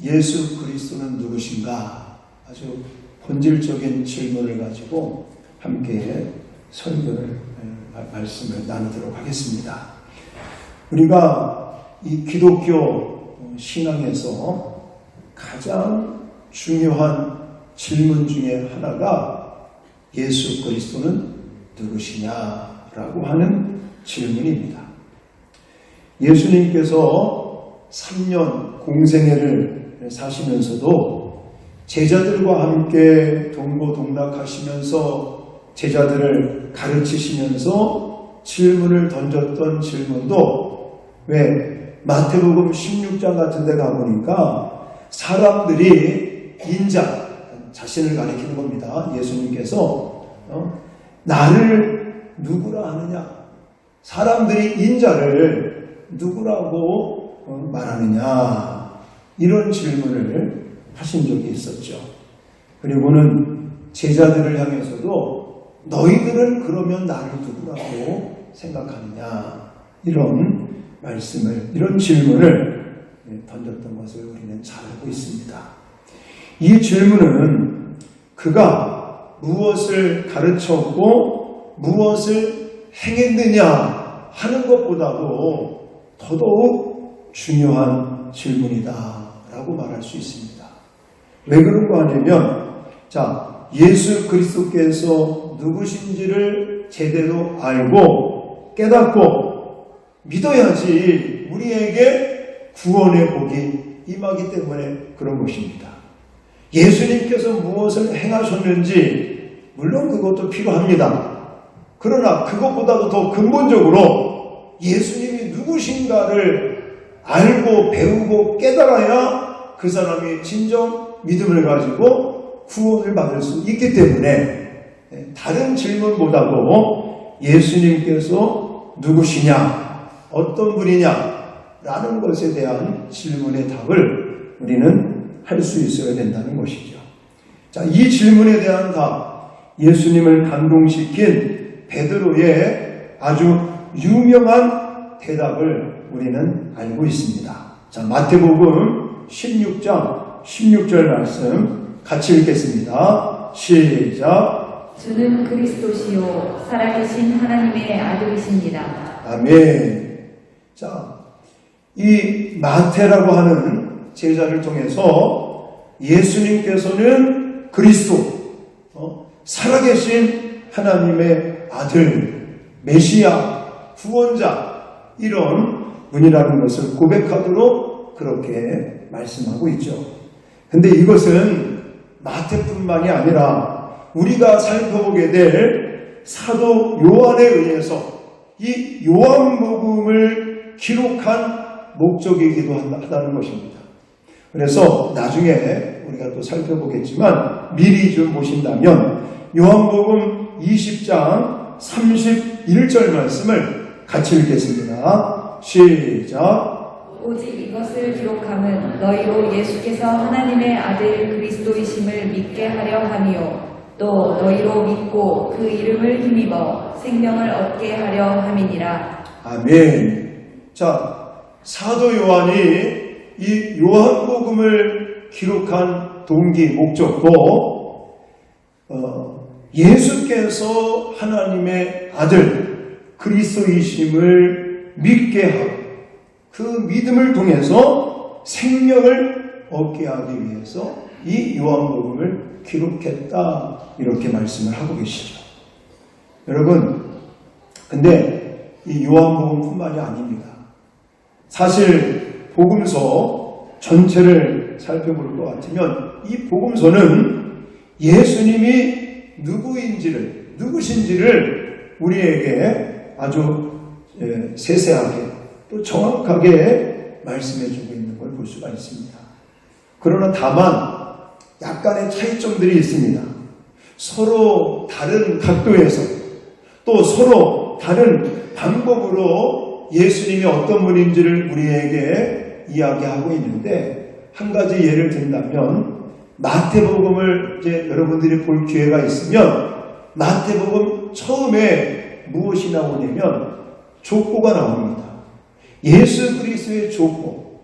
예수 그리스도는 누구신가? 아주 본질적인 질문을 가지고 함께 말씀을 나누도록 하겠습니다. 우리가 이 기독교 신앙에서 가장 중요한 질문 중에 하나가 예수 그리스도는 누구시냐라고 하는 질문입니다. 예수님께서 3년 공생애를 사시면서도 제자들과 함께 동고동락하시면서 제자들을 가르치시면서 질문을 던졌던 질문도 왜 마태복음 16장 같은 데 가보니까 사람들이 자신을 가리키는 겁니다. 예수님께서 나를 누구라 하느냐? 사람들이 인자를 누구라고 말하느냐? 이런 질문을 하신 적이 있었죠. 그리고는 제자들을 향해서도 너희들은 그러면 나를 누구라고 생각하느냐? 이런 질문을 던졌던 것을 우리는 잘 알고 있습니다. 이 질문은 그가 무엇을 가르쳤고 무엇을 행했느냐 하는 것보다도 더더욱 중요한 질문이다라고 말할 수 있습니다. 왜 그런가 하냐면, 예수 그리스도께서 누구신지를 제대로 알고 깨닫고 믿어야지 우리에게 구원의 복이 임하기 때문에 그런 것입니다. 예수님께서 무엇을 행하셨는지 물론 그것도 필요합니다. 그러나 그것보다도 더 근본적으로 예수님이 누구신가를 알고 배우고 깨달아야 그 사람이 진정 믿음을 가지고 구원을 받을 수 있기 때문에 다른 질문보다도 예수님께서 누구시냐, 어떤 분이냐 라는 것에 대한 질문의 답을 우리는 할 수 있어야 된다는 것이죠. 이 질문에 대한 답, 예수님을 감동시킨 베드로의 아주 유명한 대답을 우리는 알고 있습니다. 마태복음 16장 16절 말씀 같이 읽겠습니다. 시작. 주는 그리스도시요 살아계신 하나님의 아들이십니다. 아멘. 이 마태라고 하는 제자를 통해서 예수님께서는 그리스도, 살아계신 하나님의 아들, 메시아, 구원자 이런 분이라는 것을 고백하도록 그렇게 말씀하고 있죠. 근데 이것은 마태뿐만이 아니라 우리가 살펴보게 될 사도 요한에 의해서 이 요한복음을 기록한 목적이기도 하다는 것입니다. 그래서 나중에 우리가 또 살펴보겠지만 미리 좀 보신다면 요한복음 20장 31절 말씀을 같이 읽겠습니다. 시작. 오직 이것을 기록함은 너희로 예수께서 하나님의 아들 그리스도이심을 믿게 하려 함이요 또 너희로 믿고 그 이름을 힘입어 생명을 얻게 하려 함이니라. 아멘. 사도 요한이 이 요한복음을 기록한 동기, 목적도 예수께서 하나님의 아들 그리스도이심을 믿게 하고 그 믿음을 통해서 생명을 얻게 하기 위해서 이 요한복음을 기록했다 이렇게 말씀을 하고 계시죠. 여러분, 근데 이 요한복음뿐만이 아닙니다. 사실 복음서 전체를 살펴볼 것 같으면 이 복음서는 예수님이 누구신지를 우리에게 아주 세세하게 또 정확하게 말씀해주고 있는 걸 볼 수가 있습니다. 그러나 다만 약간의 차이점들이 있습니다. 서로 다른 각도에서 또 서로 다른 방법으로 예수님이 어떤 분인지를 우리에게 이야기하고 있는데, 한 가지 예를 든다면 마태복음을 이제 여러분들이 볼 기회가 있으면 마태복음 처음에 무엇이 나오냐면 족보가 나옵니다. 예수 그리스도의 족보.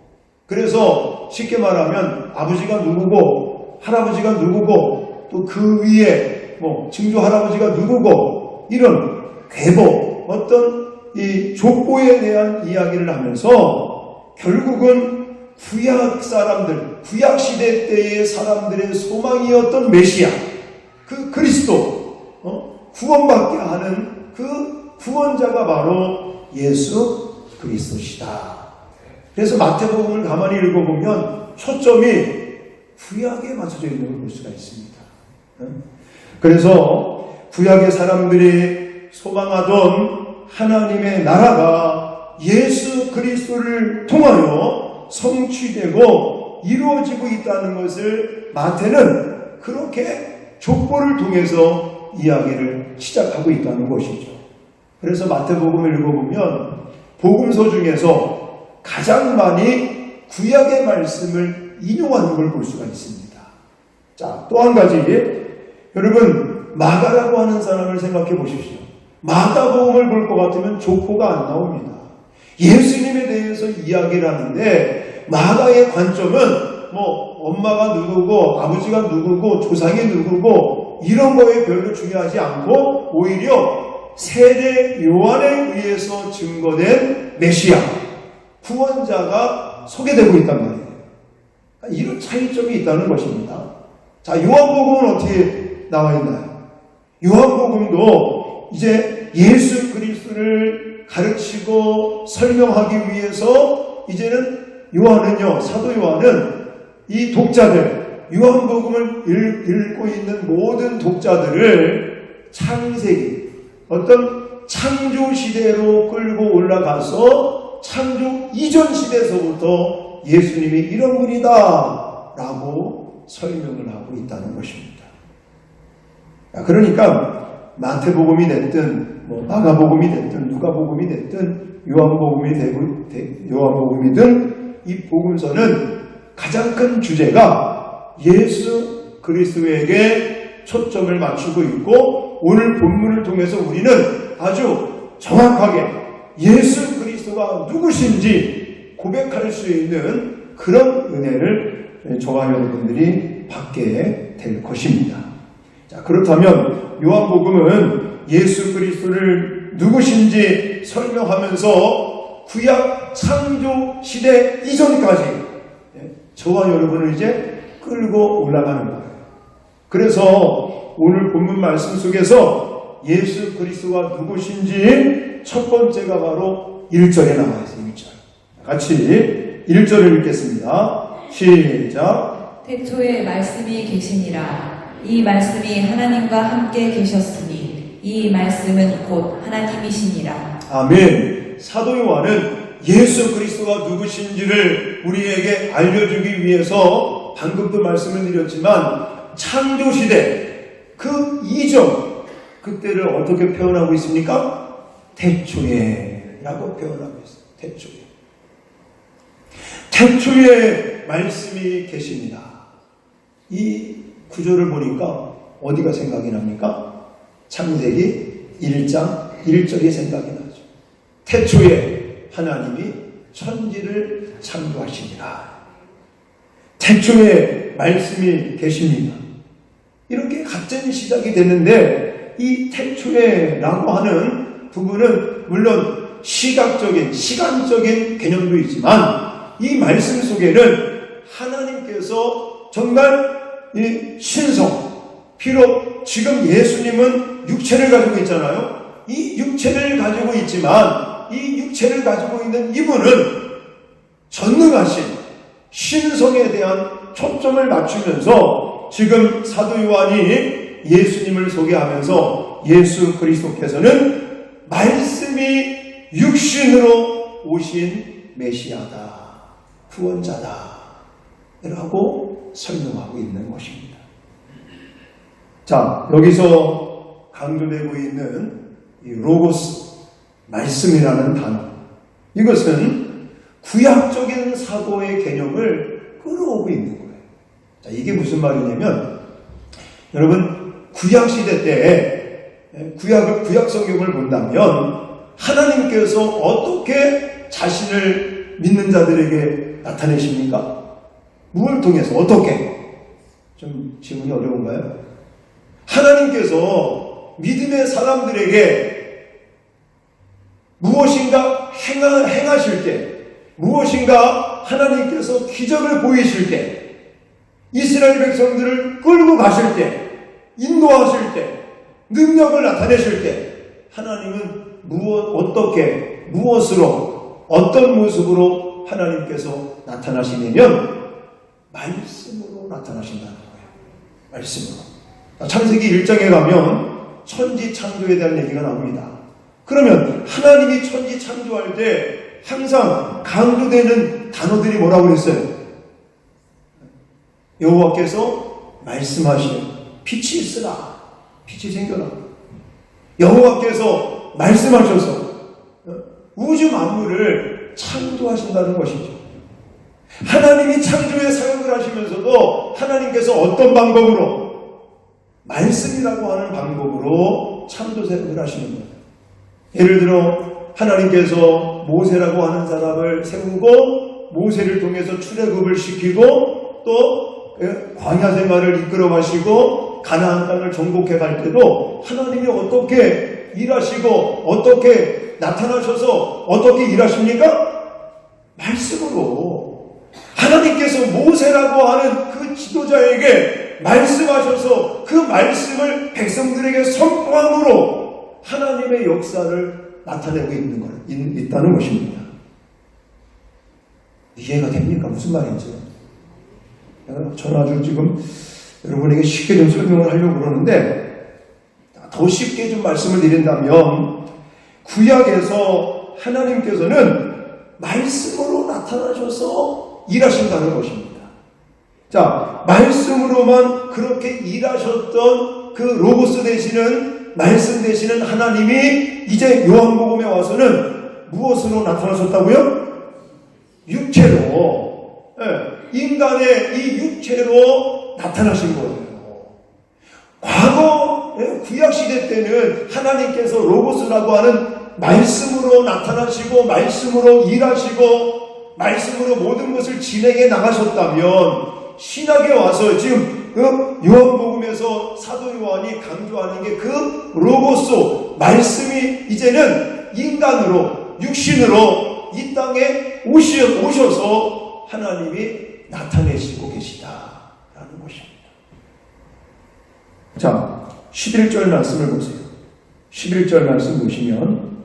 그래서 쉽게 말하면 아버지가 누구고 할아버지가 누구고 또 그 위에 증조 할아버지가 누구고 이런 계보 어떤 이 족보에 대한 이야기를 하면서 결국은 구약 사람들, 구약 시대 때의 사람들의 소망이었던 메시아, 그 그리스도, 구원받게 하는 그 구원자가 바로 예수 그리스도시다. 그래서 마태복음을 가만히 읽어보면 초점이 구약에 맞춰져 있는 걸 볼 수가 있습니다. 그래서 구약의 사람들이 소망하던 하나님의 나라가 예수 그리스도를 통하여 성취되고 이루어지고 있다는 것을 마태는 그렇게 족보를 통해서 이야기를 시작하고 있다는 것이죠. 그래서 마태복음을 읽어보면 복음서 중에서 가장 많이 구약의 말씀을 인용하는 걸 볼 수가 있습니다. 자, 또 한 가지 여러분 마가라고 하는 사람을 생각해 보십시오. 마가복음을 볼 것 같으면 족보가 안 나옵니다. 예수님에 대해서 이야기를 하는데 마가의 관점은 엄마가 누구고 아버지가 누구고 조상이 누구고 이런 거에 별로 중요하지 않고 오히려 세례 요한에 의해서 증거된 메시아 구원자가 소개되고 있단 말이에요. 이런 차이점이 있다는 것입니다. 자, 요한복음은 어떻게 나와 있나요? 요한복음도 이제 예수 그리스도를 가르치고 설명하기 위해서 이제는 요한은요, 사도 요한은 이 독자들, 요한복음을 읽고 있는 모든 독자들을 창세기, 어떤 창조 시대로 끌고 올라가서 창조 이전 시대에서부터 예수님이 이런 분이다 라고 설명을 하고 있다는 것입니다. 그러니까 마태복음이 됐든 마가복음이 됐든 누가복음이 됐든 요한복음이든 이 복음서는 가장 큰 주제가 예수 그리스도에게 초점을 맞추고 있고 오늘 본문을 통해서 우리는 아주 정확하게 예수 그리스도가 누구신지 고백할 수 있는 그런 은혜를 저와 여러분들이 받게 될 것입니다. 자, 그렇다면 요한복음은 예수 그리스도를 누구신지 설명하면서 구약 창조 시대 이전까지 저와 여러분을 이제 끌고 올라가는 거예요. 그래서 오늘 본문 말씀 속에서 예수 그리스도가 누구신지 첫 번째가 바로 1절에 나와 있어요. 1절. 같이 1절을 읽겠습니다. 시작. 태초에 말씀이 계시니라. 이 말씀이 하나님과 함께 계셨으니 이 말씀은 곧 하나님이시니라. 아멘. 사도 요한은 예수 그리스도가 누구신지를 우리에게 알려주기 위해서 방금도 말씀을 드렸지만 창조시대 그 이전 그때를 어떻게 표현하고 있습니까? 태초에 라고 표현하고 있어요. 태초에. 태초에 말씀이 계십니다. 이 구절을 보니까 어디가 생각이 납니까? 창세기 1장 1절이 생각이 나죠. 태초에 하나님이 천지를 창조하시니라. 태초에 말씀이 계십니다. 이렇게 같은 시작이 됐는데 이 태초에라고 하는 부분은 물론 시각적인 시간적인 개념도 있지만 이 말씀 속에는 하나님께서 정말 이 신성, 비록 지금 예수님은 육체를 가지고 있잖아요. 이 육체를 가지고 있지만 이 육체를 가지고 있는 이분은 전능하신 신성에 대한 초점을 맞추면서 지금 사도 요한이 예수님을 소개하면서 예수 그리스도께서는 말씀이 육신으로 오신 메시아다, 구원자다 라고 설명하고 있는 것입니다. 자, 여기서 강조되고 있는 이 로고스, 말씀이라는 단어, 이것은 구약적인 사고의 개념을 끌어오고 있는 거예요. 자, 이게 무슨 말이냐면 여러분 구약시대 때 구약 성경을 본다면 하나님께서 어떻게 자신을 믿는 자들에게 나타내십니까? 무엇을 통해서? 어떻게? 좀 질문이 어려운가요? 하나님께서 믿음의 사람들에게 무엇인가 행하실 때, 무엇인가 하나님께서 기적을 보이실 때, 이스라엘 백성들을 끌고 가실 때, 인도하실 때, 능력을 나타내실 때, 하나님은 어떻게, 무엇으로, 어떤 모습으로 하나님께서 나타나시냐면 말씀으로 나타나신다는 거예요. 말씀으로. 창세기 1장에 가면 천지 창조에 대한 얘기가 나옵니다. 그러면 하나님이 천지 창조할 때 항상 강조되는 단어들이 뭐라고 그랬어요? 여호와께서 말씀하시오. 빛이 있으라. 빛이 생겨나. 여호와께서 말씀하셔서 우주 만물을 창조하신다는 것이죠. 하나님이 창조의 사역을 하시면서도 하나님께서 어떤 방법으로? 말씀이라고 하는 방법으로 창조 사역을 하시는 거예요. 예를 들어 하나님께서 모세라고 하는 사람을 세우고 모세를 통해서 출애굽을 시키고 또 광야 생활을 이끌어 가시고 가나안 땅을 정복해 갈 때도 하나님이 어떻게 일하시고 어떻게 나타나셔서 어떻게 일하십니까? 말씀으로. 하나님께서 모세라고 하는 그 지도자에게 말씀하셔서 그 말씀을 백성들에게 선포함으로 하나님의 역사를 나타내고 있다는 것입니다. 이해가 됩니까? 무슨 말인지. 저는 아주 지금 여러분에게 쉽게 좀 설명을 하려고 그러는데 더 쉽게 좀 말씀을 드린다면 구약에서 하나님께서는 말씀으로 나타나셔서 일하신다는 것입니다. 자, 말씀으로만 그렇게 일하셨던 그 로고스 되시는 말씀 되시는 하나님이 이제 요한복음에 와서는 무엇으로 나타나셨다고요? 육체로. 인간의 이 육체로 나타나신 거예요. 과거 구약시대 때는 하나님께서 로고스라고 하는 말씀으로 나타나시고 말씀으로 일하시고 말씀으로 모든 것을 진행해 나가셨다면 신약에 와서 지금 요한복음에서 사도 요한이 강조하는 게 그 로고스 말씀이 이제는 인간으로 육신으로 이 땅에 오셔서 하나님이 나타내시고 계시다라는 것입니다. 자, 11절 말씀을 보세요. 11절 말씀 보시면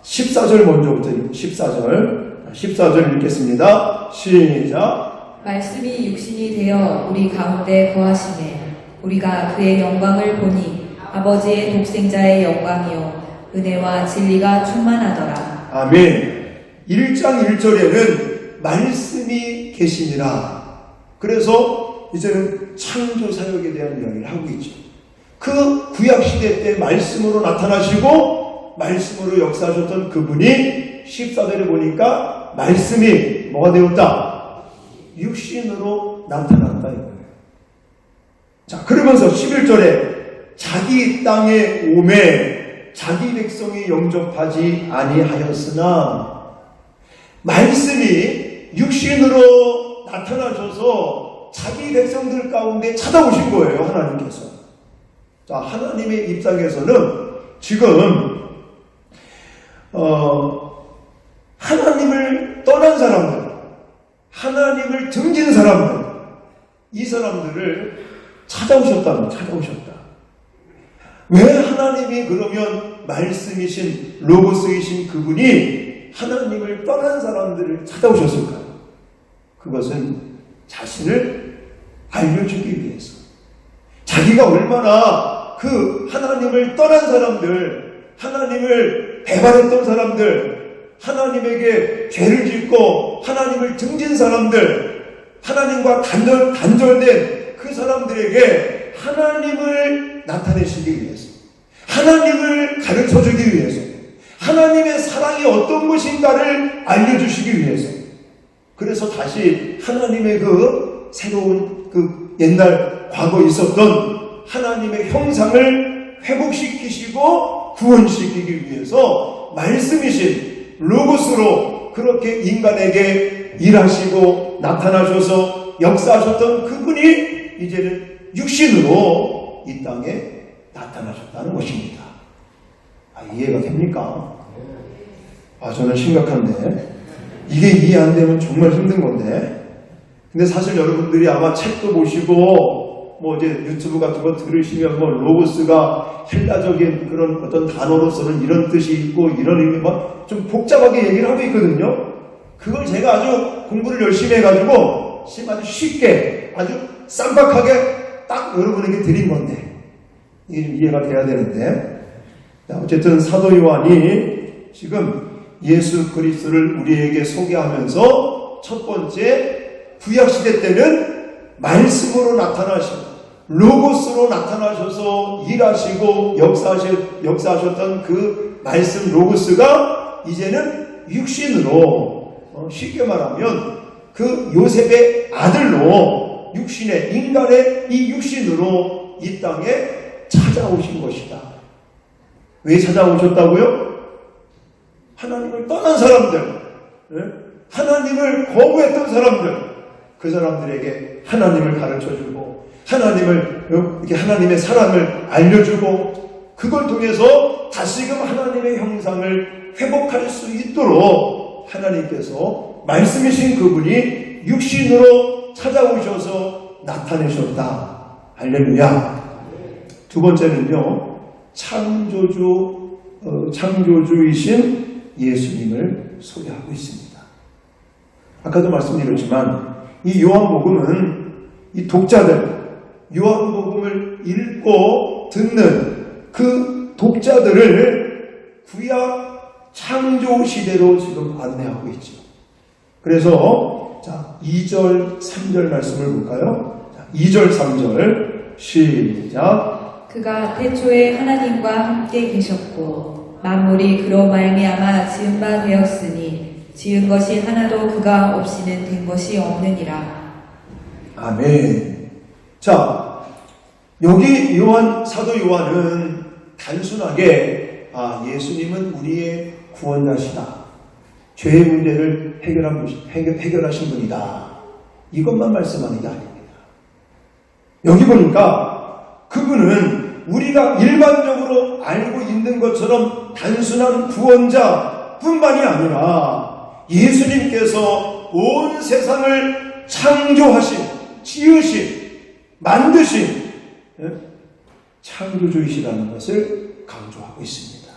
14절 먼저부터 14절 읽겠습니다. 시작. 말씀이 육신이 되어 우리 가운데 거하시네. 우리가 그의 영광을 보니 아버지의 독생자의 영광이요 은혜와 진리가 충만하더라. 아멘. 1장 1절에는 말씀이 계시니라. 그래서 이제는 창조 사역에 대한 이야기를 하고 있죠. 그 구약시대 때 말씀으로 나타나시고 말씀으로 역사하셨던 그분이 14절에 보니까 말씀이 뭐가 되었다? 육신으로 나타났다 이거예요. 자, 그러면서 11절에 자기 땅에 오매 자기 백성이 영접하지 아니하였으나 말씀이 육신으로 나타나셔서 자기 백성들 가운데 찾아오신 거예요. 하나님께서. 자, 하나님의 입장에서는 지금 하나님을 떠난 사람들, 하나님을 등진 사람들, 이 사람들을 찾아오셨다. 왜 하나님이 그러면 말씀이신 로고스이신 그분이 하나님을 떠난 사람들을 찾아오셨을까요? 그것은 자신을 알려주기 위해서. 자기가 얼마나 그 하나님을 떠난 사람들, 하나님을 배반했던 사람들, 하나님에게 죄를 짓고 하나님을 등진 사람들, 하나님과 단절된 그 사람들에게 하나님을 나타내시기 위해서, 하나님을 가르쳐주기 위해서, 하나님의 사랑이 어떤 것인가를 알려주시기 위해서. 그래서 다시 하나님의 그 새로운 그 옛날 과거에 있었던 하나님의 형상을 회복시키시고 구원시키기 위해서 말씀이신 로고스로 그렇게 인간에게 일하시고 나타나셔서 역사하셨던 그분이 이제는 육신으로 이 땅에 나타나셨다는 것입니다. 이해가 됩니까? 저는 심각한데 이게 이해 안 되면 정말 힘든 건데, 근데 사실 여러분들이 아마 책도 보시고 뭐 이제 유튜브 같은 거 들으시면 뭐 로고스가 헬라적인 그런 어떤 단어로서는 이런 뜻이 있고 이런 의미 막 좀 복잡하게 얘기를 하고 있거든요. 그걸 제가 아주 공부를 열심히 해가지고 아주 쉽게 아주 쌈박하게 딱 여러분에게 드린 건데 이게 좀 이해가 돼야 되는데, 어쨌든 사도 요한이 지금 예수 그리스도를 우리에게 소개하면서 첫 번째 구약시대 때는 말씀으로 나타나시고 로고스로 나타나셔서 일하시고 역사하셨던 그 말씀 로고스가 이제는 육신으로, 쉽게 말하면 그 요셉의 아들로 육신의 인간의 이 육신으로 이 땅에 찾아오신 것이다. 왜 찾아오셨다고요? 하나님을 떠난 사람들, 하나님을 거부했던 사람들, 그 사람들에게 하나님을 가르쳐주고 이렇게 하나님의 사랑을 알려주고 그걸 통해서 다시금 하나님의 형상을 회복할 수 있도록 하나님께서 말씀이신 그분이 육신으로 찾아오셔서 나타내셨다. 할렐루야. 두 번째는요, 창조주이신 예수님을 소개하고 있습니다. 아까도 말씀드렸지만 이 요한복음은 이 독자들, 요한복음을 읽고 듣는 그 독자들을 구약 창조 시대로 지금 안내하고 있죠. 그래서 2절, 3절 말씀을 볼까요? 2절, 3절 시작. 그가 태초에 하나님과 함께 계셨고 만물이 그로 말미암아 지은 바 되었으니 지은 것이 하나도 그가 없이는 된 것이 없느니라. 아멘. 여기 사도 요한은 단순하게 예수님은 우리의 구원자시다, 죄의 문제를 해결하신 분이다, 이것만 말씀하는 게 아닙니다. 여기 보니까 그분은 우리가 일반적으로 알고 있는 것처럼 단순한 구원자 뿐만이 아니라 예수님께서 온 세상을 창조하신, 지으신, 만드신 창조주이시라는 것을 강조하고 있습니다.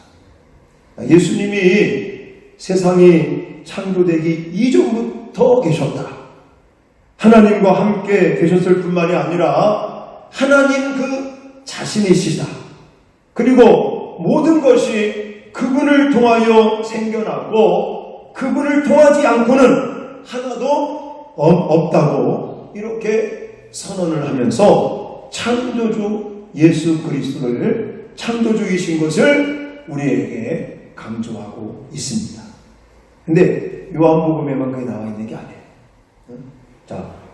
예수님이 세상이 창조되기 이전부터 계셨다. 하나님과 함께 계셨을 뿐만이 아니라 하나님 그 자신이시다. 그리고 모든 것이 그분을 통하여 생겨나고 그분을 통하지 않고는 하나도 없다고 이렇게 선언을 하면서 창조주 예수 그리스도를 창조주이신 것을 우리에게 강조하고 있습니다. 근데 요한복음에만 그게 나와 있는 게 아니에요.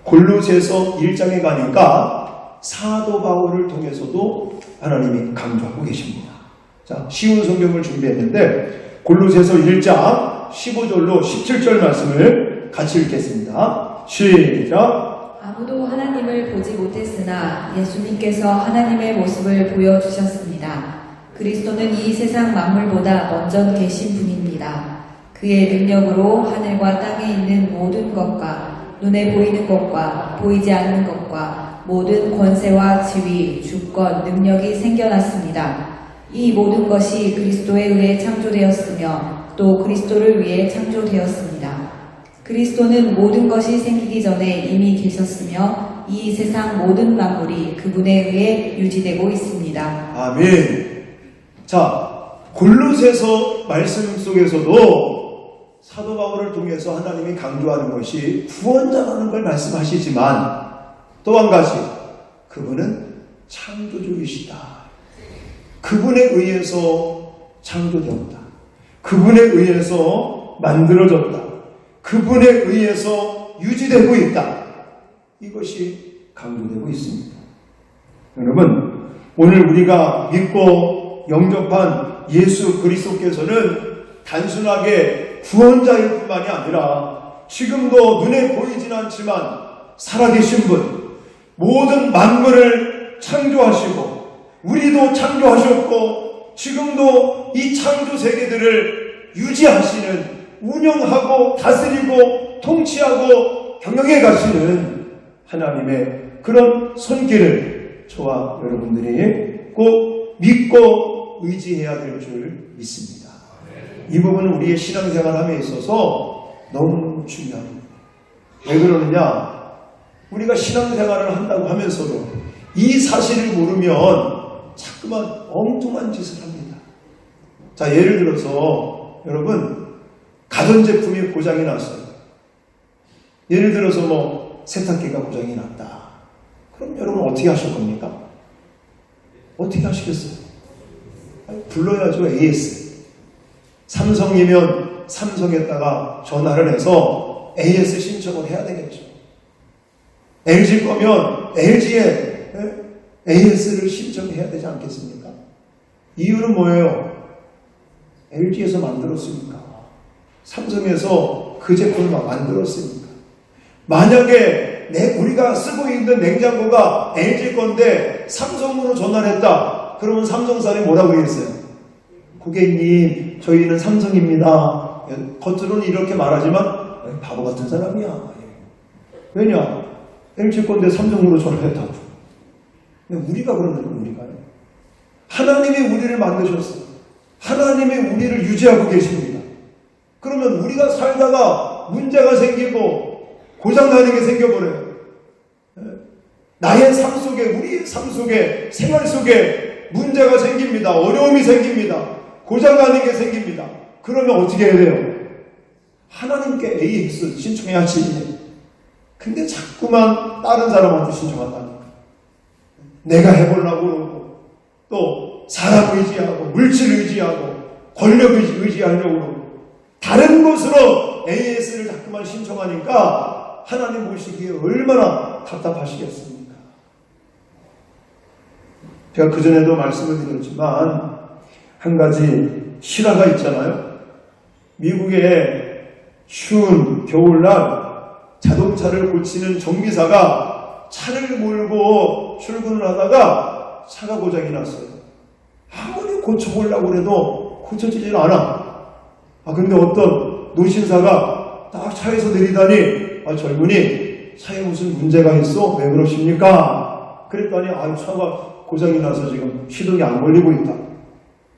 골로새서 1장에 가니까 사도 바울을 통해서도 하나님이 강조하고 계십니다. 쉬운 성경을 준비했는데 골로새서 1장 15절로 17절 말씀을 같이 읽겠습니다. 시작. 아무도 하나님을 보지 못했으나 예수님께서 하나님의 모습을 보여주셨습니다. 그리스도는 이 세상 만물보다 먼저 계신 분입니다. 그의 능력으로 하늘과 땅에 있는 모든 것과 눈에 보이는 것과 보이지 않는 것과 모든 권세와 지위, 주권, 능력이 생겨났습니다. 이 모든 것이 그리스도에 의해 창조되었으며 또 그리스도를 위해 창조되었습니다. 그리스도는 모든 것이 생기기 전에 이미 계셨으며 이 세상 모든 만물이 그분에 의해 유지되고 있습니다. 아멘. 골로새서 말씀 속에서도 사도 바울을 통해서 하나님이 강조하는 것이 구원자라는 걸 말씀하시지만 또 한 가지, 그분은 창조주이시다. 그분에 의해서 창조되었다. 그분에 의해서 만들어졌다. 그분에 의해서 유지되고 있다. 이것이 강조되고 있습니다. 여러분, 오늘 우리가 믿고 영접한 예수 그리스도께서는 단순하게 구원자일 뿐만이 아니라 지금도 눈에 보이진 않지만 살아계신 분, 모든 만물을 창조하시고 우리도 창조하셨고 지금도 이 창조 세계들을 유지하시는, 운영하고 다스리고 통치하고 경영해 가시는 하나님의 그런 손길을 저와 여러분들이 꼭 믿고 의지해야 될 줄 믿습니다. 이 부분은 우리의 신앙생활함에 있어서 너무 중요합니다. 왜 그러느냐? 우리가 신앙생활을 한다고 하면서도 이 사실을 모르면 자꾸만 엉뚱한 짓을 합니다. 자, 예를 들어서 여러분, 가전제품이 고장이 났어요. 예를 들어서 세탁기가 고장이 났다. 그럼 여러분 어떻게 하실 겁니까? 어떻게 하시겠어요? 불러야죠. AS. 삼성이면 삼성에다가 전화를 해서 AS 신청을 해야 되겠죠. LG 거면 LG에 AS를 신청해야 되지 않겠습니까? 이유는 뭐예요? LG에서 만들었으니까. 삼성에서 그 제품을 만들었으니까. 만약에 우리가 쓰고 있는 냉장고가 LG 건데 삼성으로 전화를 했다. 그러면 삼성 사람이 뭐라고 했어요? 고객님, 저희는 삼성입니다. 겉으로는 이렇게 말하지만 바보 같은 사람이야. 왜냐? LG 건데 삼성으로 전화했다고. 우리가 그러는 건 우리가요. 하나님이 우리를 만드셨어요. 하나님이 우리를 유지하고 계십니다. 그러면 우리가 살다가 문제가 생기고 고장나는 게 생겨버려요. 나의 삶 속에, 우리의 삶 속에, 생활 속에 문제가 생깁니다. 어려움이 생깁니다. 고장나는 게 생깁니다. 그러면 어떻게 해야 돼요? 하나님께 AS 신청해야지. 근데 자꾸만 다른 사람한테 신청한다니까. 내가 해보려고 그러고, 또 사람 의지하고, 물질 의지하고, 권력 의지하려고 그러고, 다른 곳으로 AS를 자꾸만 신청하니까 하나님 보시기에 얼마나 답답하시겠습니까? 제가 그전에도 말씀을 드렸지만 한 가지 실화가 있잖아요. 미국의 추운 겨울날 자동차를 고치는 정비사가 차를 몰고 출근을 하다가 차가 고장이 났어요. 아무리 고쳐보려고 해도 고쳐지질 않아. 근데 어떤 노신사가 딱 차에서 내리다니, 젊은이, 차에 무슨 문제가 있어? 왜 그러십니까? 그랬더니, 차가 고장이 나서 지금 시동이 안 걸리고 있다.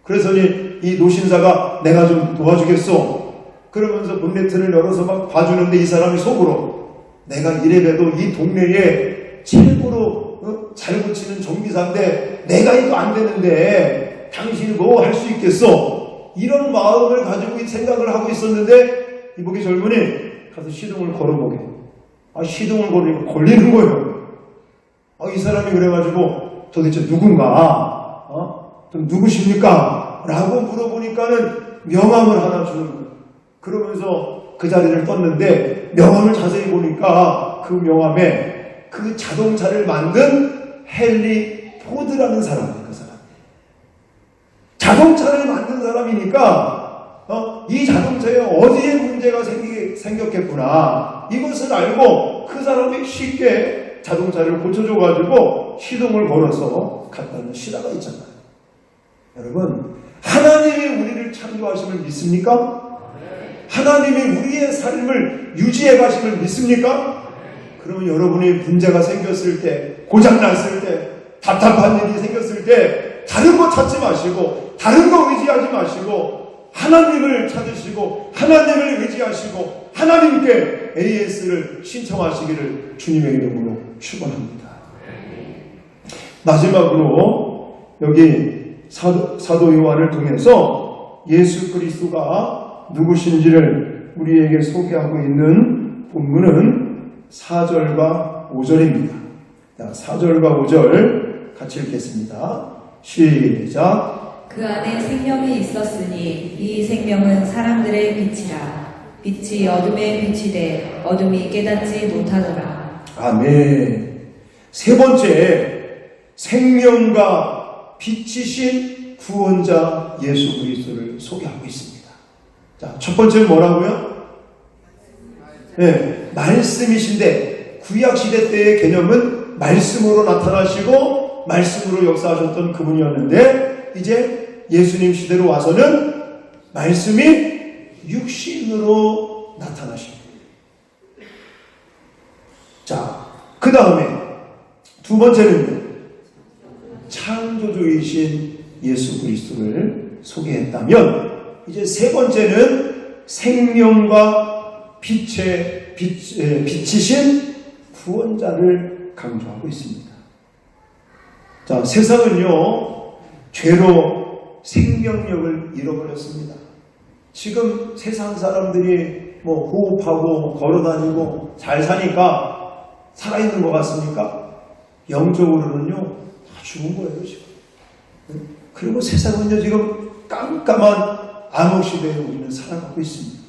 그래서니 이 노신사가 내가 좀 도와주겠어. 그러면서 본네트를 열어서 막 봐주는데 이 사람이 속으로, 내가 이래봬도 이 동네에 최고로 잘 고치는 정비사인데 내가 이거 안 되는데 당신이 뭐 할 수 있겠어? 이런 마음을 가지고 생각을 하고 있었는데 이보기 젊은이 가서 시동을 걸어보게. 시동을 걸으니까 걸리는 거예요. 이 사람이 그래가지고 도대체 누군가? 좀 누구십니까? 라고 물어보니까는 명함을 하나 주는 거예요. 그러면서 그 자리를 떴는데 명함을 자세히 보니까 그 명함에 그 자동차를 만든 헨리 포드라는 사람이에요. 그 사람. 자동차를 만든 사람이니까 이 자동차에 어디에 문제가 생겼겠구나. 이것을 알고 그 사람이 쉽게 자동차를 고쳐줘가지고 시동을 걸어서 갔다는 실화가 있잖아요. 여러분, 하나님이 우리를 창조하심을 믿습니까? 하나님이 우리의 삶을 유지해 가심을 믿습니까? 그러면 여러분이 문제가 생겼을 때, 고장났을 때, 답답한 일이 생겼을 때 다른 거 찾지 마시고, 다른 거 의지하지 마시고 하나님을 찾으시고 하나님을 의지하시고 하나님께 AS를 신청하시기를 주님의 이름으로 축원합니다. 마지막으로 여기 사도 요한을 통해서 예수 그리스도가 누구신지를 우리에게 소개하고 있는 본문은 4절과 5절입니다. 4절과 5절 같이 읽겠습니다. 시작. 그 안에 생명이 있었으니 이 생명은 사람들의 빛이라. 빛이 어둠에 비치되 어둠이 깨닫지 못하더라. 아멘. 세 번째, 생명과 빛이신 구원자 예수 그리스도를 소개하고 있습니다. 자, 첫 번째는 뭐라고요? 네, 말씀이신데 구약시대 때의 개념은 말씀으로 나타나시고 말씀으로 역사하셨던 그분이었는데 이제 예수님 시대로 와서는 말씀이 육신으로 나타나십니다. 자, 그 다음에 두 번째는요, 창조주이신 예수 그리스도를 소개했다면 이제 세 번째는 생명과 빛이신 구원자를 강조하고 있습니다. 자, 세상은요, 죄로 생명력을 잃어버렸습니다. 지금 세상 사람들이 뭐 호흡하고 걸어다니고 잘 사니까 살아있는 것 같습니까? 영적으로는요, 다 죽은 거예요, 지금. 그리고 세상은요, 지금 깜깜한 암흑 시대에 우리는 살아가고 있습니다.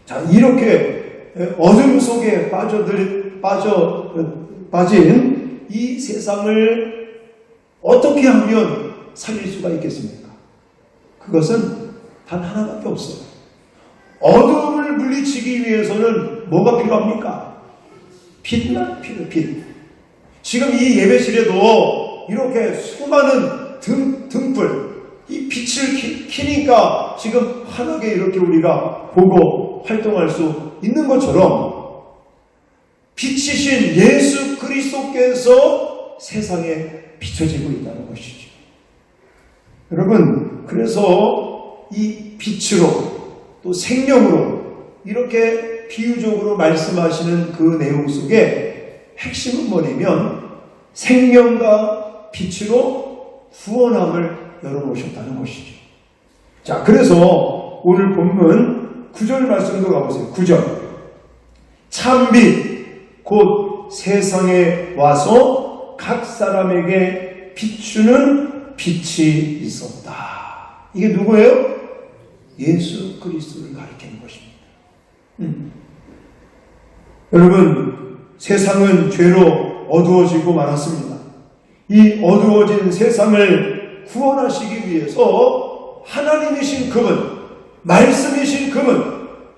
자, 이렇게 어둠 속에 빠진 이 세상을 어떻게 하면 살릴 수가 있겠습니까? 그것은 단 하나밖에 없어요. 어둠을 물리치기 위해서는 뭐가 필요합니까? 빛만 필요해요, 빛. 지금 이 예배실에도 이렇게 수많은 등불, 이 빛을 켜니까 지금 환하게 이렇게 우리가 보고 활동할 수 있는 것처럼 빛이신 예수 그리스도께서 세상에 비춰지고 있다는 것이죠. 여러분, 그래서 이 빛으로 또 생명으로 이렇게 비유적으로 말씀하시는 그 내용 속에 핵심은 뭐냐면 생명과 빛으로 구원함을 열어놓으셨다는 것이죠. 자, 그래서 오늘 본문 9절 말씀도 가보세요. 9절. 참빛 곧 세상에 와서 각 사람에게 비추는 빛이 있었다. 이게 누구예요? 예수 그리스도를 가리키는 것입니다. 여러분, 세상은 죄로 어두워지고 말았습니다. 이 어두워진 세상을 구원하시기 위해서 하나님이신 그분, 말씀이신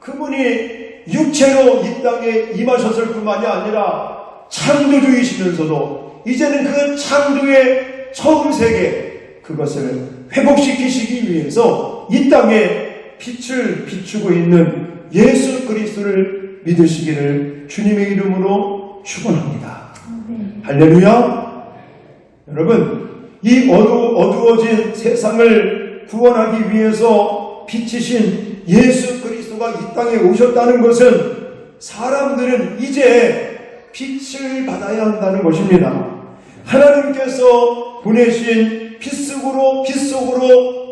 그분이 육체로 이 땅에 임하셨을 뿐만이 아니라 창조주이시면서도 이제는 그 창조의 처음 세계, 그것을 회복시키시기 위해서 이 땅에 빛을 비추고 있는 예수 그리스도를 믿으시기를 주님의 이름으로 축원합니다. 할렐루야. 여러분, 이 어두워진 세상을 구원하기 위해서 빛이신 예수 그리스도가 이 땅에 오셨다는 것은 사람들은 이제 빛을 받아야 한다는 것입니다. 하나님께서 보내신 빛 속으로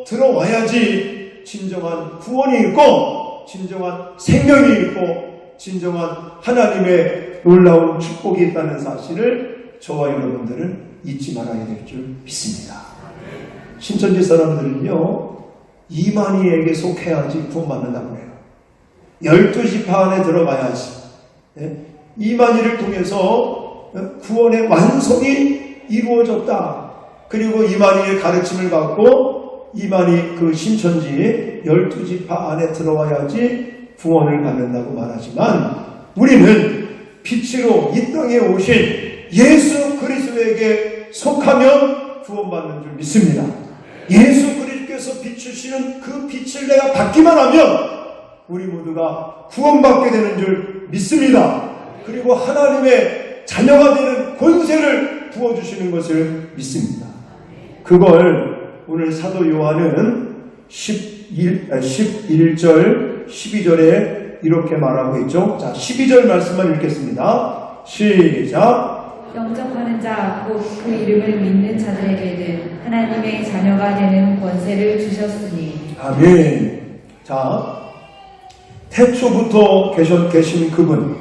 들어와야지 진정한 구원이 있고 진정한 생명이 있고 진정한 하나님의 놀라운 축복이 있다는 사실을 저와 여러분들은 잊지 말아야 될 줄 믿습니다. 신천지 사람들은요, 이만희에게 속해야지 구원받는다고 해요. 12지파 안에 들어가야지. 이만희를 통해서 구원의 완성이 이루어졌다. 그리고 이만희의 가르침을 받고 이만희 그 신천지 12지파 안에 들어와야지 구원을 받는다고 말하지만 우리는 빛으로 이 땅에 오신 예수 그리스도에게 속하면 구원받는 줄 믿습니다. 예수 그리스도께서 비추시는 그 빛을 내가 받기만 하면 우리 모두가 구원받게 되는 줄 믿습니다. 그리고 하나님의 자녀가 되는 권세를 부어주시는 것을 믿습니다. 그걸 오늘 사도 요한은 11절 12절에 이렇게 말하고 있죠. 자, 12절 말씀만 읽겠습니다. 시작. 영접하는 자 곧 그 이름을 믿는 자들에게는 하나님의 자녀가 되는 권세를 주셨으니. 아멘. 자, 태초부터 계신 그분,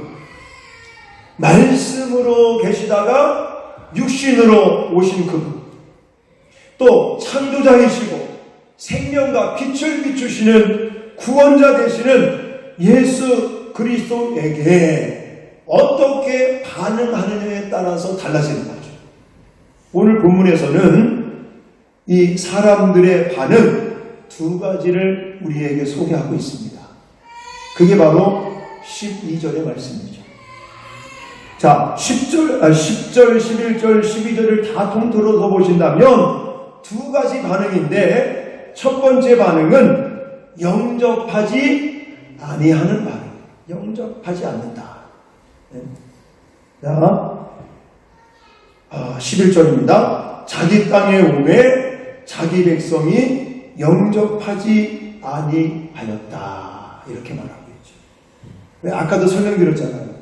말씀으로 계시다가 육신으로 오신 그분, 또 창조자이시고 생명과 빛을 비추시는 구원자 되시는 예수 그리스도에게 어떻게 반응하느냐에 따라서 달라지는 거죠. 오늘 본문에서는 이 사람들의 반응 두 가지를 우리에게 소개하고 있습니다. 그게 바로 12절의 말씀이죠. 자, 10절, 11절, 12절을 다 통틀어서 보신다면 두 가지 반응인데 첫 번째 반응은 영접하지 아니하는 반응. 영접하지 않는다. 자, 11절입니다. 자기 땅에 오매 자기 백성이 영접하지 아니하였다. 이렇게 말하고 있죠. 아까도 설명드렸잖아요.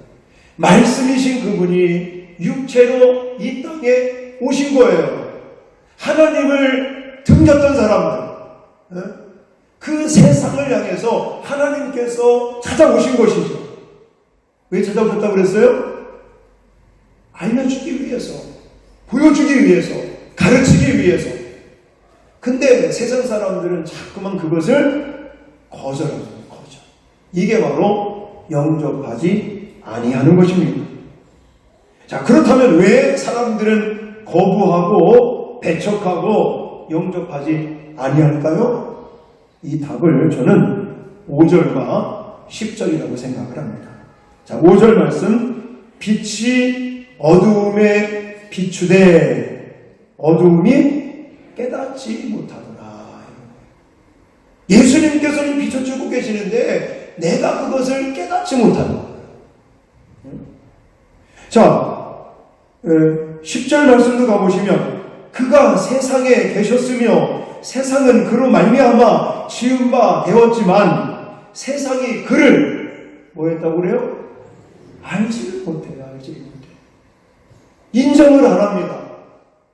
말씀이신 그분이 육체로 이 땅에 오신 거예요. 하나님을 등졌던 사람들, 그 세상을 향해서 하나님께서 찾아오신 것이죠. 왜 찾아오셨다고 그랬어요? 알려주기 위해서, 보여주기 위해서, 가르치기 위해서. 근데 세상 사람들은 자꾸만 그것을 거절합니다. 거절. 이게 바로 영접하지 아니하는 것입니다. 자, 그렇다면 왜 사람들은 거부하고 배척하고 영접하지 아니할까요? 이 답을 저는 5절과 10절이라고 생각을 합니다. 자, 5절 말씀. 빛이 어두움에 비추되 어두움이 깨닫지 못하더라. 예수님께서는 비춰주고 계시는데 내가 그것을 깨닫지 못하는 거예요. 자, 10절 말씀도 가보시면 그가 세상에 계셨으며 세상은 그로 말미암아 지은 바 되었지만 세상이 그를 뭐 했다고 그래요? 알지를 못해요. 알지를 못해요. 인정을 안 합니다.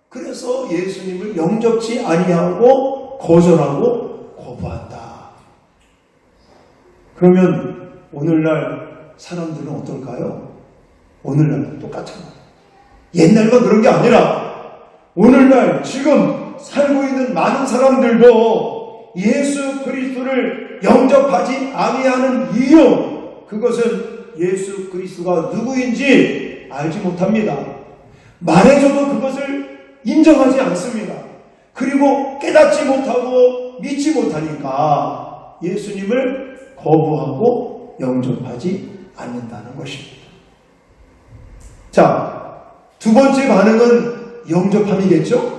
그래서 예수님을 영접지 아니하고 거절하고 거부한다. 그러면 오늘날 사람들은 어떨까요? 오늘날도 똑같아요. 옛날만 그런 게 아니라 오늘날 지금 살고 있는 많은 사람들도 예수 그리스도를 영접하지 아니하는 이유, 그것은 예수 그리스도가 누구인지 알지 못합니다. 말해줘도 그것을 인정하지 않습니다. 그리고 깨닫지 못하고 믿지 못하니까 예수님을 거부하고 영접하지 않는다는 것입니다. 자, 두 번째 반응은 영접함이겠죠?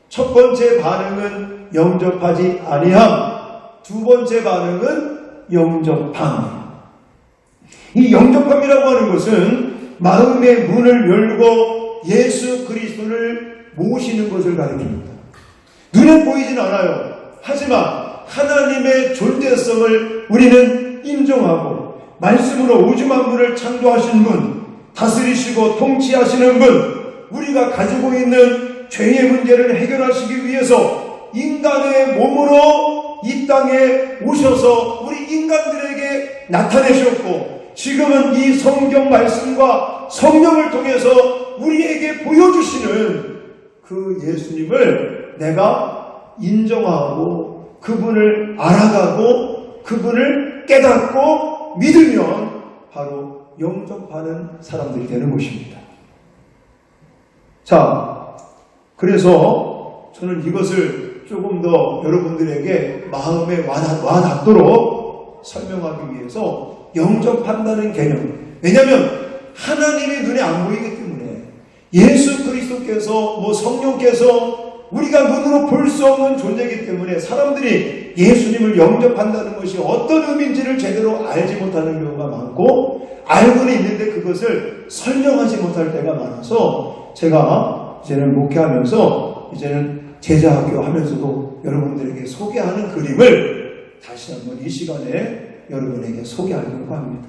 첫 번째 반응은 영접하지 아니함. 두 번째 반응은 영접함. 이 영접함이라고 하는 것은 마음의 문을 열고 예수 그리스도를 모시는 것을 가리킵니다. 눈에 보이진 않아요. 하지만 하나님의 존재성을 우리는 인정하고 말씀으로 우주 만물을 창조하신 분, 다스리시고 통치하시는 분, 우리가 가지고 있는 죄의 문제를 해결하시기 위해서 인간의 몸으로 이 땅에 오셔서 우리 인간들에게 나타내셨고 지금은 이 성경 말씀과 성령을 통해서 우리에게 보여주시는 그 예수님을 내가 인정하고 그분을 알아가고 그분을 깨닫고 믿으면 바로 영접하는 사람들이 되는 것입니다. 자, 그래서 저는 이것을 조금 더 여러분들에게 마음에 와닿도록 설명하기 위해서 영접한다는 개념. 왜냐하면 하나님의 눈에 안 보이기 때문에 예수 그리스도께서 성령께서 우리가 눈으로 볼 수 없는 존재이기 때문에 사람들이 예수님을 영접한다는 것이 어떤 의미인지를 제대로 알지 못하는 경우가 많고 알고는 있는데 그것을 설명하지 못할 때가 많아서 제가 이제는 목회하면서 이제는 제자학교 하면서도 여러분들에게 소개하는 그림을 다시 한번 이 시간에 여러분에게 소개하려고 합니다.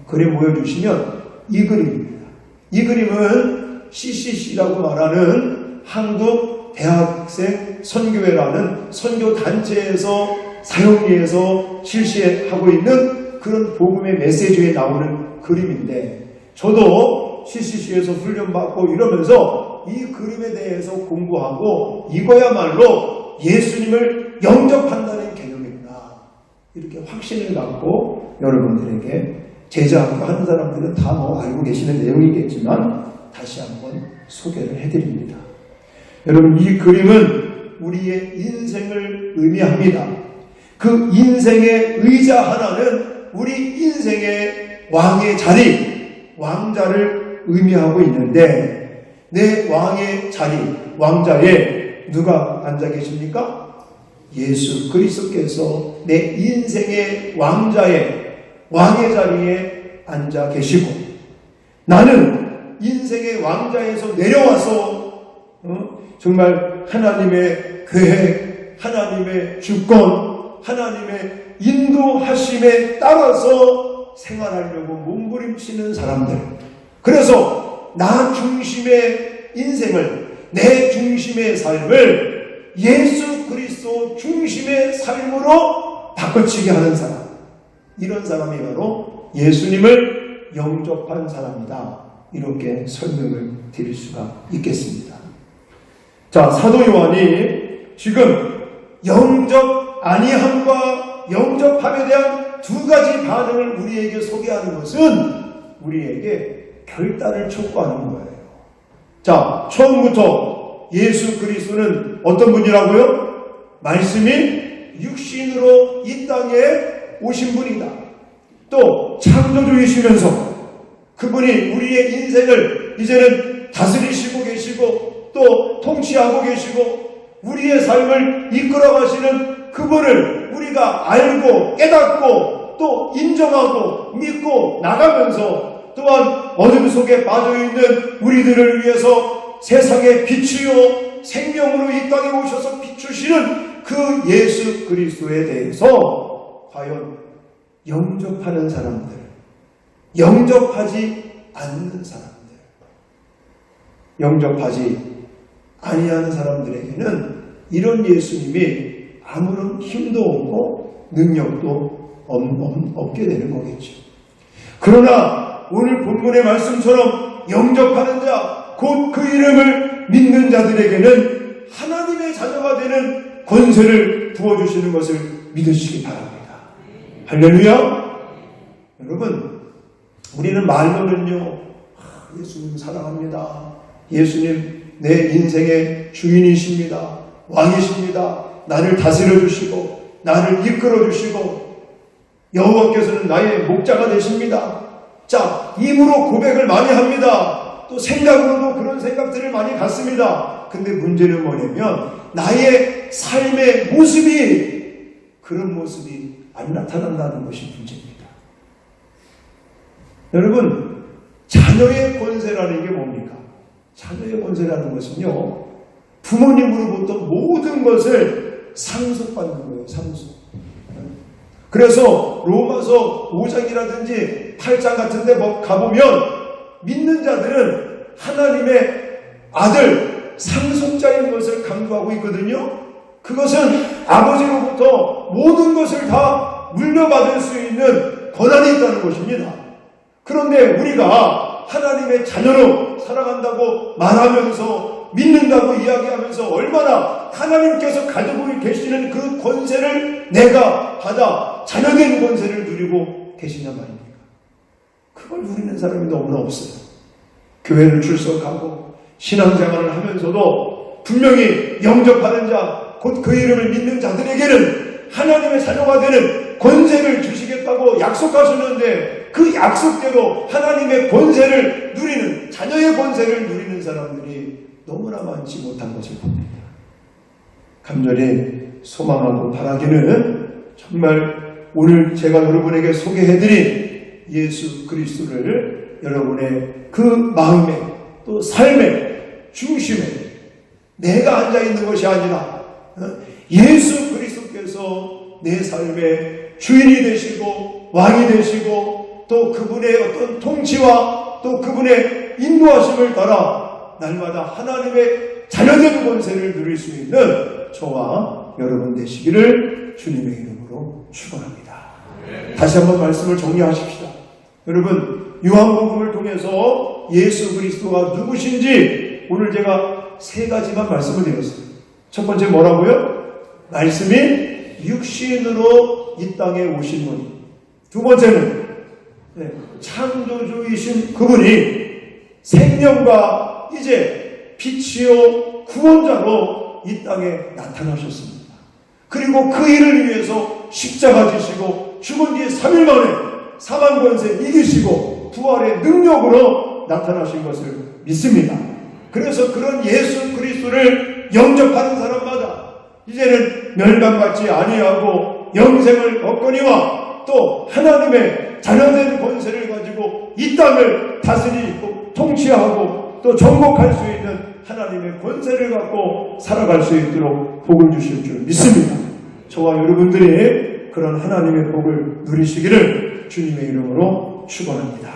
그림 보여주시면 이 그림입니다. 이 그림은 CCC라고 말하는 한국 대학생 선교회라는 선교단체에서 사용리에서 실시하고 있는 그런 복음의 메시지에 나오는 그림인데 저도 CCC에서 훈련받고 이러면서 이 그림에 대해서 공부하고 이거야말로 예수님을 영접한다는 개념이구나 이렇게 확신을 갖고 여러분들에게 제자학교 하는 사람들은 다 알고 계시는 내용이겠지만 다시 한번 소개를 해드립니다. 여러분 이 그림은 우리의 인생을 의미합니다. 그 인생의 의자 하나는 우리 인생의 왕의 자리, 왕자를 의미하고 있는데 내 왕의 자리, 왕자에 누가 앉아 계십니까? 예수 그리스도께서 내 인생의 왕의 자리에 앉아 계시고 나는 인생의 왕자에서 내려와서 정말 하나님의 계획, 하나님의 주권, 하나님의 인도하심에 따라서 생활하려고 몸부림치는 사람들. 그래서 나 중심의 인생을, 내 중심의 삶을 예수 그리스도 중심의 삶으로 바꿔치게 하는 사람. 이런 사람이 바로 예수님을 영접한 사람이다. 이렇게 설명을 드릴 수가 있겠습니다. 자, 사도 요한이 지금 영접 아니함과 영접함에 대한 두 가지 반응을 우리에게 소개하는 것은 우리에게 결단을 촉구하는 거예요. 자, 처음부터 예수 그리스도는 어떤 분이라고요? 말씀이 육신으로 이 땅에 오신 분이다. 또 창조주이시면서 그분이 우리의 인생을 이제는 다스리시고 계시고 또 통치하고 계시고 우리의 삶을 이끌어 가시는 그분을 우리가 알고 깨닫고 또 인정하고 믿고 나가면서 또한 어둠 속에 빠져있는 우리들을 위해서 세상의 빛이요 생명으로 이 땅에 오셔서 비추시는 그 예수 그리스도에 대해서 과연 영접하는 사람들, 영접하지 않는 사람들, 영접하지 아니하는 사람들에게는 이런 예수님이 아무런 힘도 없고 능력도 없게 되는 거겠죠. 그러나 오늘 본문의 말씀처럼 영접하는 자, 곧 그 이름을 믿는 자들에게는 하나님의 자녀가 되는 권세를 부어주시는 것을 믿으시기 바랍니다. 할렐루야! 여러분, 우리는 말로는요, 예수님 사랑합니다. 예수님 내 인생의 주인이십니다. 왕이십니다. 나를 다스려 주시고 나를 이끌어 주시고 여호와께서는 나의 목자가 되십니다. 자, 입으로 고백을 많이 합니다. 또 생각으로도 그런 생각들을 많이 갖습니다. 근데 문제는 뭐냐면 나의 삶의 모습이 그런 모습이 안 나타난다는 것이 문제입니다. 여러분, 자녀의 권세라는 게 뭡니까? 자녀의 권세라는 것은요, 부모님으로부터 모든 것을 상속받는 거예요. 상속. 그래서 로마서 5장이라든지 8장 같은 데 가보면 믿는 자들은 하나님의 아들, 상속자인 것을 강조하고 있거든요. 그것은 아버지로부터 모든 것을 다 물려받을 수 있는 권한이 있다는 것입니다. 그런데 우리가 하나님의 자녀로 살아간다고 말하면서 믿는다고 이야기하면서 얼마나 하나님께서 가지고 계시는 그 권세를 내가 받아 자녀된 권세를 누리고 계시냐 말입니까? 그걸 누리는 사람이 너무나 없어요. 교회를 출석하고 신앙생활을 하면서도 분명히 영접하는 자, 곧 그 이름을 믿는 자들에게는 하나님의 자녀가 되는 권세를 주시겠다고 약속하셨는데 그 약속대로 하나님의 권세를 누리는, 자녀의 권세를 누리는 사람들이 너무나 많지 못한 것을 봅니다. 간절히 소망하고 바라기는 정말 오늘 제가 여러분에게 소개해드린 예수 그리스도를 여러분의 그 마음에 또 삶의 중심에 내가 앉아있는 것이 아니라 예수 그리스도께서 내 삶의 주인이 되시고 왕이 되시고 또 그분의 어떤 통치와 또 그분의 인도하심을 따라 날마다 하나님의 자녀된 권세를 누릴 수 있는 저와 여러분 되시기를 주님의 이름으로 축원합니다. 다시 한번 말씀을 정리하십시다. 여러분, 요한복음을 통해서 예수 그리스도가 누구신지 오늘 제가 세 가지만 말씀을 드렸어요. 첫 번째 뭐라고요? 말씀이 육신으로 이 땅에 오신 분이. 두 번째는 창조주이신 그분이 생명과 이제 빛이요 구원자로 이 땅에 나타나셨습니다. 그리고 그 일을 위해서 십자가 지시고 죽은 뒤에 3일 만에 사망 권세 이기시고 부활의 능력으로 나타나신 것을 믿습니다. 그래서 그런 예수 그리스도를 영접하는 사람마다 이제는 멸망받지 아니하고 영생을 얻거니와 또 하나님의 자녀된 권세를 가지고 이 땅을 다스리고 통치하고 또 정복할 수 있는 하나님의 권세를 갖고 살아갈 수 있도록 복을 주실 줄 믿습니다. 저와 여러분들이 그런 하나님의 복을 누리시기를 주님의 이름으로 축원합니다.